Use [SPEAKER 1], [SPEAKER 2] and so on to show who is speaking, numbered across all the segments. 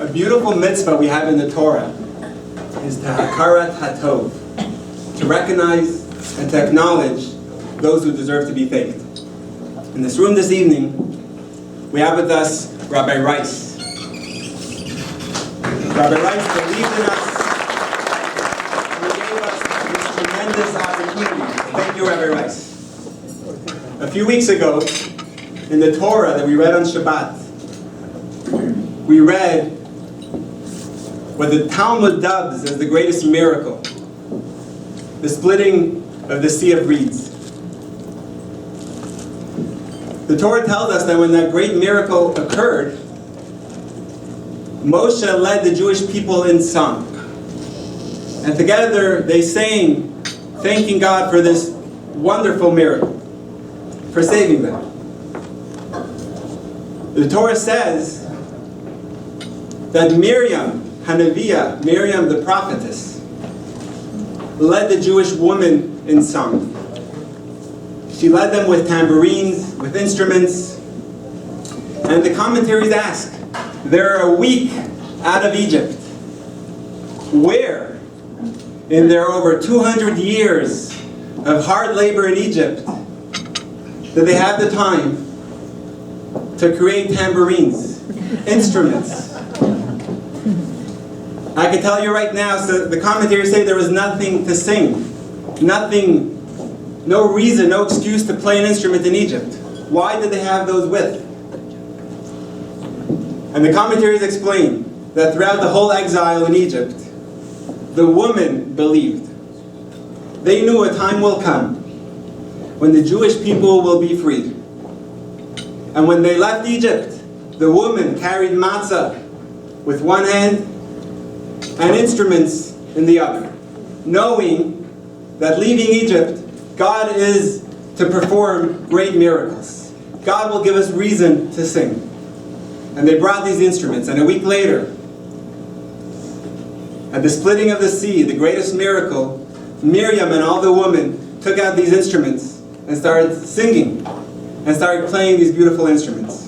[SPEAKER 1] A beautiful mitzvah we have in the Torah is to hakarat hatov, to recognize and to acknowledge those who deserve to be thanked. In this room this evening, we have with us Rabbi Rice. Rabbi Rice believed in us and gave us this tremendous opportunity. Thank you, Rabbi Rice. A few weeks ago, in the Torah that we read on Shabbat, we read what the Talmud dubs as the greatest miracle, the splitting of the Sea of Reeds. The Torah tells us that when that great miracle occurred, Moshe led the Jewish people in song. And together they sang, thanking God for this wonderful miracle, for saving them. The Torah says that Miriam Hanaviah, Miriam the prophetess, led the Jewish woman in song. She led them with tambourines, with instruments. And the commentaries ask, they're a week out of Egypt. Where, in their over 200 years of hard labor in Egypt, did they have the time to create tambourines, instruments? I can tell you right now, so the commentators say there was nothing to sing. Nothing, no reason, no excuse to play an instrument in Egypt. Why did they have those with? And the commentaries explain that throughout the whole exile in Egypt, the woman believed. They knew a time will come when the Jewish people will be freed. And when they left Egypt, the woman carried matzah with one hand and instruments in the other, knowing that leaving Egypt, God is to perform great miracles. God will give us reason to sing. And they brought these instruments, and a week later, at the splitting of the sea, the greatest miracle, Miriam and all the women took out these instruments and started singing, and started playing these beautiful instruments.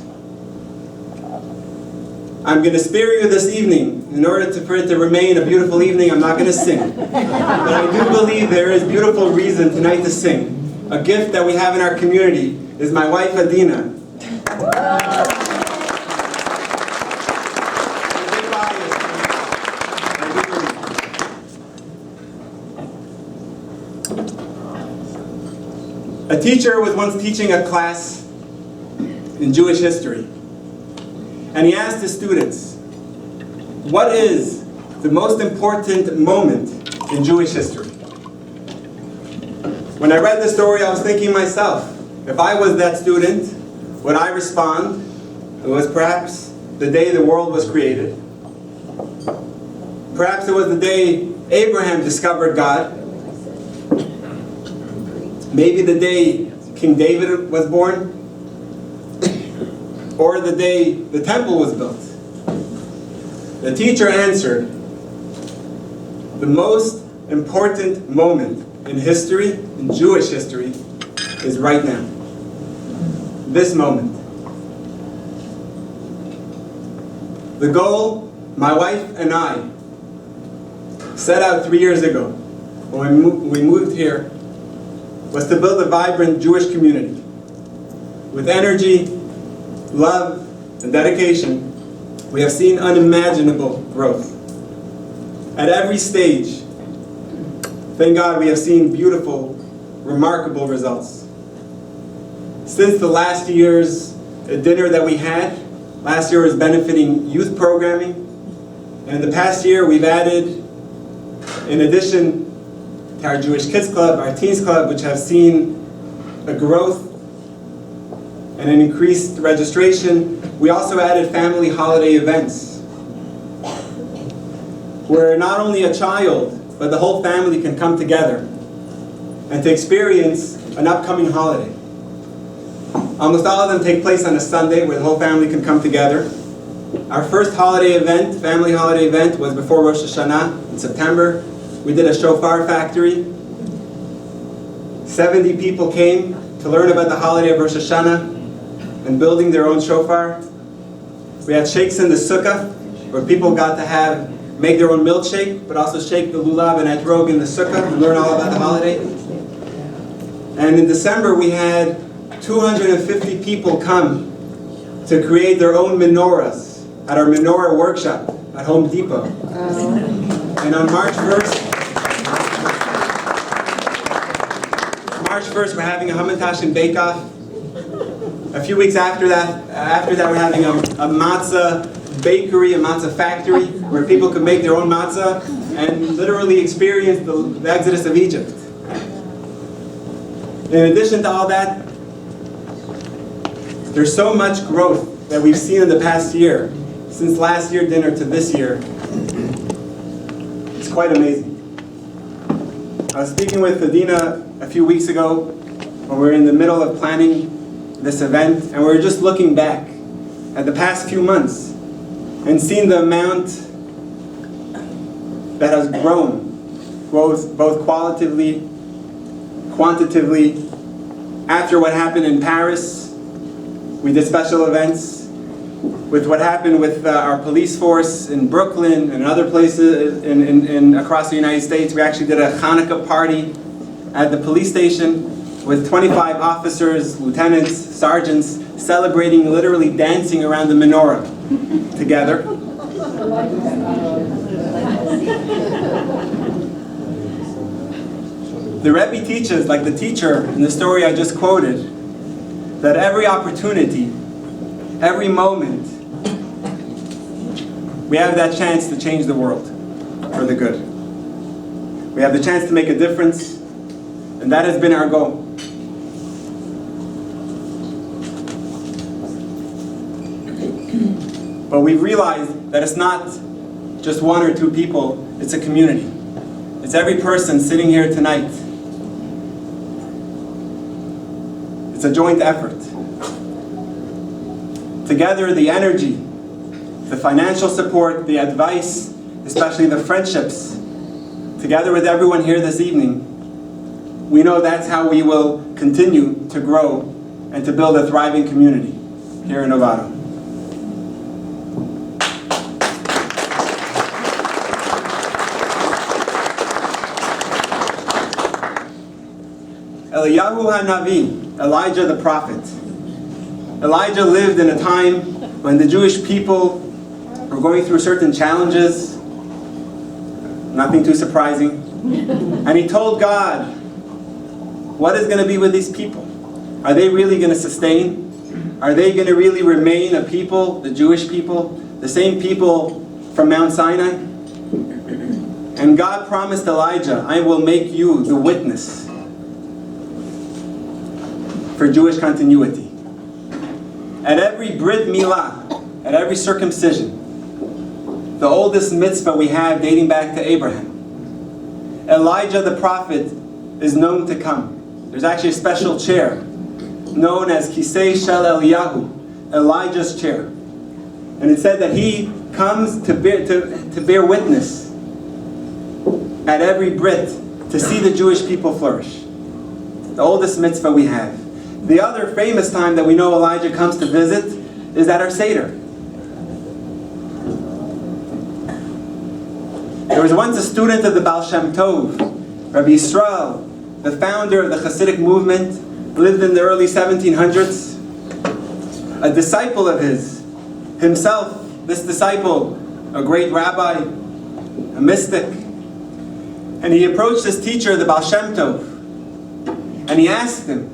[SPEAKER 1] I'm going to spare you this evening. In order for it to remain a beautiful evening, I'm not going to sing. But I do believe there is beautiful reason tonight to sing. A gift that we have in our community is my wife, Adina. A teacher was once teaching a class in Jewish history. And he asked his students, what is the most important moment in Jewish history? When I read the story, I was thinking myself, if I was that student, would I respond? It was perhaps the day the world was created. Perhaps it was the day Abraham discovered God. Maybe the day King David was born. Or the day the temple was built. The teacher answered, the most important moment in history, in Jewish history, is right now. This moment. The goal my wife and I set out 3 years ago when we moved here was to build a vibrant Jewish community with energy, love, and dedication. We have seen unimaginable growth. At every stage, thank God, we have seen beautiful, remarkable results. Since the last year's dinner that we had, last year was benefiting youth programming, and in the past year we've added, in addition to our Jewish Kids Club, our Teens Club, which have seen a growth and an increased registration, we also added family holiday events, where not only a child, but the whole family can come together and to experience an upcoming holiday. Almost all of them take place on a Sunday, where the whole family can come together. Our first holiday event, family holiday event, was before Rosh Hashanah in September. We did a shofar factory. 70 people came to learn about the holiday of Rosh Hashanah and building their own shofar. We had sheikhs in the sukkah where people got to make their own milkshake, but also shake the lulav and etrog in the sukkah and learn all about the holiday. And in December, we had 250 people come to create their own menorahs at our menorah workshop at Home Depot. And on March 1st, we're having a Hamantash and bake-off. A few weeks after that, we're having a matzah bakery, a matzah factory, where people could make their own matzah and literally experience the exodus of Egypt. In addition to all that, there's so much growth that we've seen in the past year, since last year dinner to this year. It's quite amazing. I was speaking with Adina a few weeks ago when we were in the middle of planning this event, and we were just looking back at the past few months and seeing the amount that has grown, both qualitatively, quantitatively. After what happened in Paris, we did special events. With what happened with our police force in Brooklyn and other places across the United States, we actually did a Hanukkah party at the police station with 25 officers, lieutenants, sergeants, celebrating, literally dancing around the menorah together. The Rabbi teaches, like the teacher in the story I just quoted, that every opportunity, every moment, we have that chance to change the world for the good. We have the chance to make a difference, and that has been our goal. But we've realized that it's not just one or two people, it's a community. It's every person sitting here tonight. It's a joint effort. Together, the energy, the financial support, the advice, especially the friendships, together with everyone here this evening, we know that's how we will continue to grow and to build a thriving community here in Novara. Eliyahu HaNavi, Elijah the prophet. Elijah lived in a time when the Jewish people were going through certain challenges, nothing too surprising. And he told God, what is going to be with these people? Are they really going to sustain? Are they going to really remain a people, the Jewish people, the same people from Mount Sinai? And God promised Elijah, I will make you the witness for Jewish continuity. At every Brit Milah, at every circumcision, the oldest mitzvah we have dating back to Abraham, Elijah the prophet is known to come. There's actually a special chair known as Kisei Shel Eliyahu, Elijah's chair. And it said that he comes to bear witness at every Brit to see the Jewish people flourish. The oldest mitzvah we have. The other famous time that we know Elijah comes to visit is at our Seder. There was once a student of the Baal Shem Tov, Rabbi Yisrael, the founder of the Hasidic movement, lived in the early 1700s. A disciple of his, himself, this disciple, a great rabbi, a mystic, and he approached his teacher, the Baal Shem Tov, and he asked him,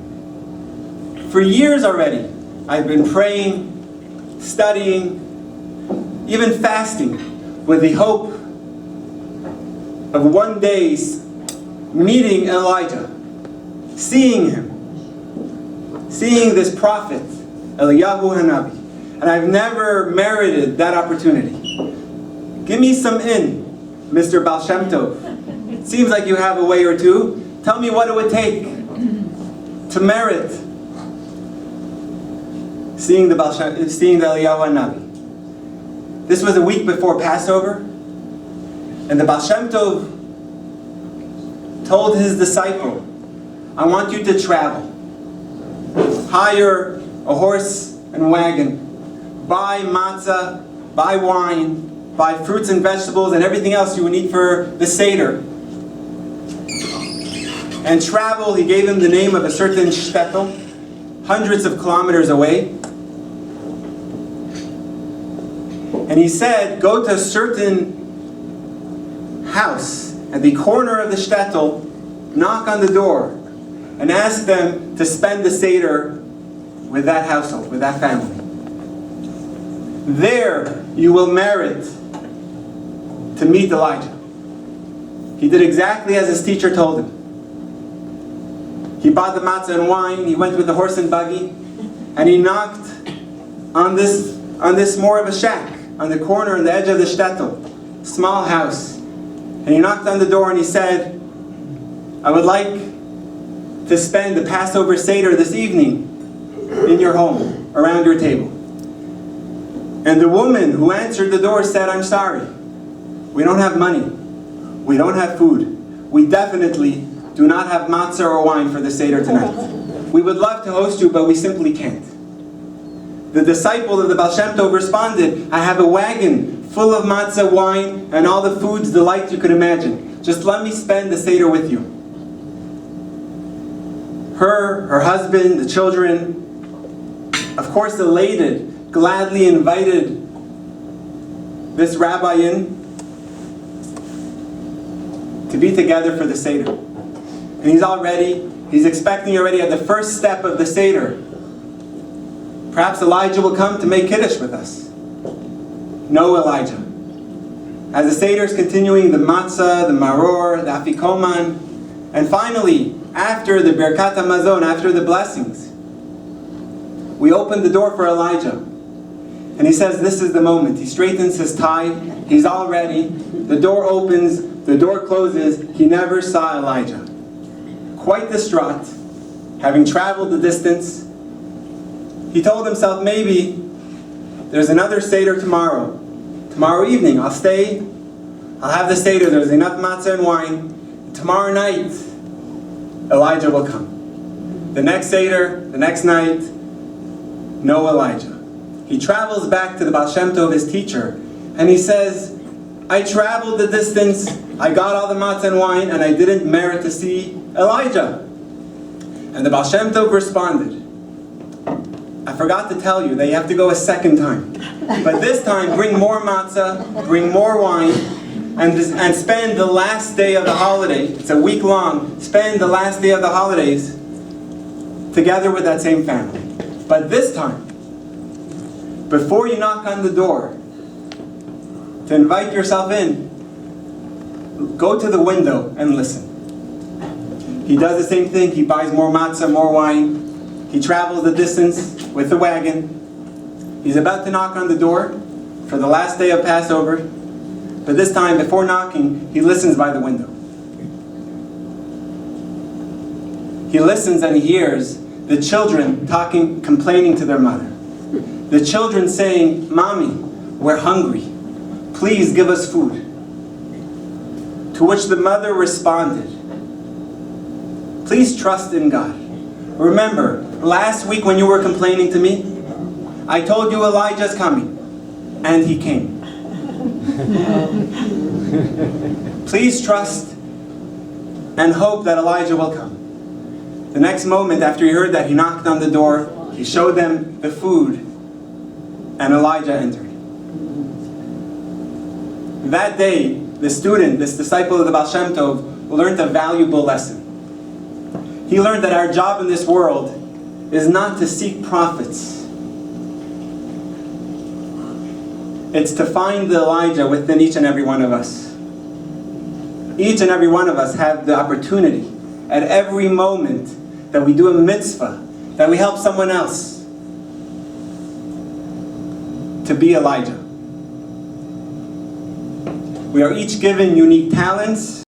[SPEAKER 1] for years already, I've been praying, studying, even fasting, with the hope of one day's meeting Elijah, seeing him, seeing this prophet, Eliyahu HaNavi. And I've never merited that opportunity. Give me some in, Mr. Baal Shem Tov. It seems like you have a way or two. Tell me what it would take to merit seeing the Eliyahu HaNavi. This was a week before Passover, and the Baal Shem Tov told his disciple, I want you to travel. Hire a horse and wagon, buy matzah, buy wine, buy fruits and vegetables and everything else you would need for the Seder. And travel, he gave him the name of a certain shtetl, hundreds of kilometers away. And he said, go to a certain house at the corner of the shtetl, knock on the door, and ask them to spend the Seder with that household, with that family. There you will merit to meet Elijah. He did exactly as his teacher told him. He bought the matzah and wine, he went with the horse and buggy, and he knocked on this more of a shack, on the corner, on the edge of the shtetl, small house. And he knocked on the door and he said, I would like to spend the Passover Seder this evening in your home, around your table. And the woman who answered the door said, I'm sorry. We don't have money. We don't have food. We definitely do not have matzah or wine for the Seder tonight. We would love to host you, but we simply can't. The disciple of the Baal Shem Tov responded, I have a wagon full of matzah, wine, and all the foods, delights you could imagine. Just let me spend the Seder with you. Her husband, the children, of course elated, gladly invited this rabbi in to be together for the Seder. And he's expecting already at the first step of the Seder. Perhaps Elijah will come to make Kiddush with us. No Elijah. As the Seder is continuing, the matzah, the maror, the afikoman, and finally, after the Birkat HaMazon, after the blessings, we open the door for Elijah. And he says, this is the moment. He straightens his tie. He's all ready. The door opens. The door closes. He never saw Elijah. Quite distraught, having traveled the distance, he told himself, maybe there's another Seder tomorrow. Tomorrow evening, I'll stay. I'll have the Seder. There's enough matzah and wine. Tomorrow night, Elijah will come. The next Seder, the next night, no Elijah. He travels back to the Baal Shem Tov, his teacher, and he says, I traveled the distance, I got all the matzah and wine, and I didn't merit to see Elijah. And the Baal Shem Tov responded, I forgot to tell you that you have to go a second time. But this time, bring more matzah, bring more wine, and spend the last day of the holiday, it's a week long, spend the last day of the holidays together with that same family. But this time, before you knock on the door to invite yourself in, go to the window and listen. He does the same thing. He buys more matzah, more wine. He travels the distance with the wagon. He's about to knock on the door for the last day of Passover. But this time, before knocking, he listens by the window. He listens and he hears the children talking, complaining to their mother. The children saying, Mommy, we're hungry. Please give us food. To which the mother responded, please trust in God. Remember, last week when you were complaining to me, I told you Elijah's coming. And he came. Please trust and hope that Elijah will come. The next moment after he heard that, he knocked on the door, he showed them the food, and Elijah entered. That day, the student, this disciple of the Baal Shem Tov, learned a valuable lesson. He learned that our job in this world is not to seek profits. It's to find the Elijah within each and every one of us. Each and every one of us have the opportunity at every moment that we do a mitzvah, that we help someone else, to be Elijah. We are each given unique talents,